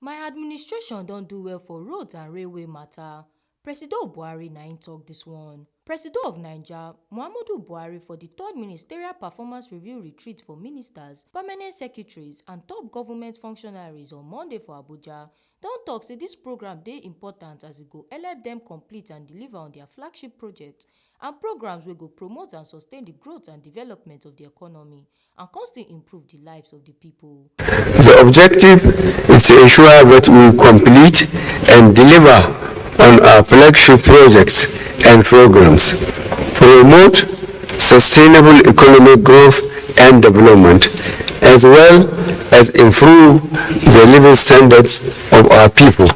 My administration don't do well for roads and railway matter. Presido Buhari na im talk this one. Presido of Naija, Muhammadu Buhari for the 3rd Ministerial Performance Review Retreat for Ministers, Permanent Secretaries and top government functionaries on Monday for Abuja, don tok say dis program dey important as e go help dem complete and deliver on their flagship projects and programs wey go promote and sustain the growth and development of the economy and constantly improve the lives of the people. The objective is to ensure that we complete and deliver on our flagship projects and programs, promote sustainable economic growth and development, as well as improve the living standards of our people.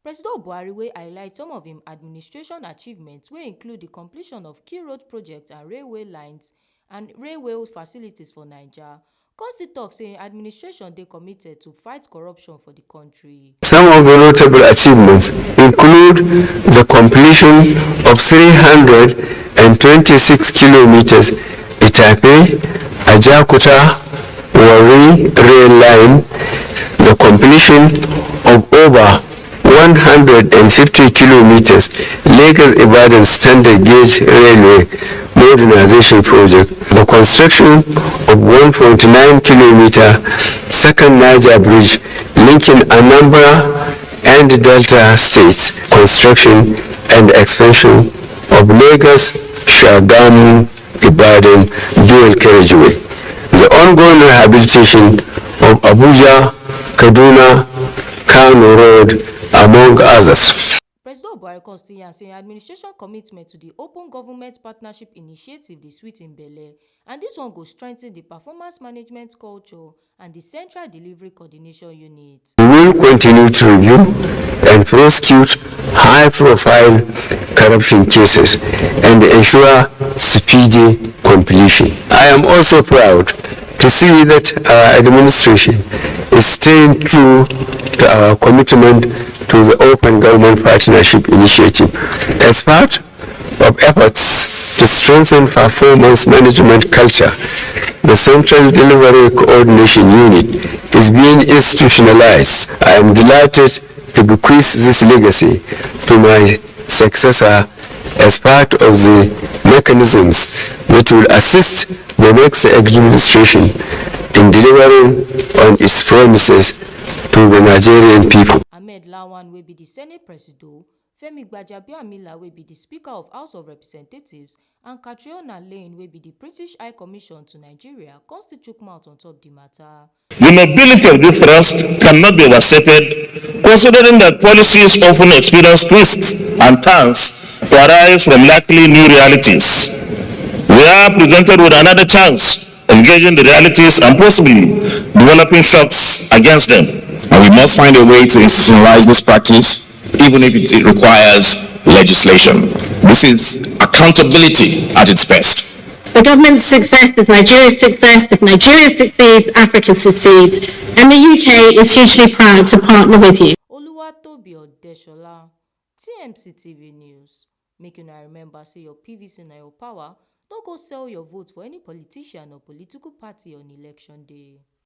Presido Buhari wey highlight some of im administration achievements wey include the completion of key road projects and railway lines and railway facilities for Naija. Come still tok say im administration dey committed to fight corruption for the country. Some of the notable achievements include the completion of 326 kilometers Itape, Ajakuta, Warri rail line, the completion of over 150 kilometers Lagos-Ibadan standard gauge railway modernization project, the construction of 1.9 kilometer second Niger bridge linking Anambra and Delta states, construction and expansion of Lagos-Shagamu-Ibadan dual carriageway, the ongoing rehabilitation of Abuja, Kaduna, Kano Road, among others. Presido Buhari still say administration commitment to the Open Government Partnership Initiative dey sweet in belle, and this one go strengthen the performance management culture and the Central Delivery Coordination Unit. We will continue to review and prosecute high-profile corruption cases and ensure speedy completion. I am also proud to see that our administration is staying true to our commitment to the Open Government Partnership Initiative. As part of efforts to strengthen performance management culture, the Central Delivery Coordination Unit is being institutionalized. I am delighted to bequeath this legacy to my successor as part of the mechanisms that will assist the next administration in delivering on its promises to the Nigerian people. Ahmed Lawan will be the Senate Presido, Femi Gbajabiamila will be the Speaker of House of Representatives, and Catriona Lane will be the British High Commission to Nigeria, constitute mouth on top the matter. The nobility of this thrust cannot be overstated, considering that policies often experience twists and turns to arise from likely new realities. We are presented with another chance of gauging the realities and possibly developing shocks against them. And we must find a way to institutionalize this practice, even if it requires legislation. This is accountability at its best. The government's success is Nigeria's success. If Nigeria succeeds, Africa succeeds. And the UK is hugely proud to partner with you. Oluwatobi Odeshola, TMC TV News. Make you remember, say your PVC na your power. Don't go sell your vote for any politician or political party on election day.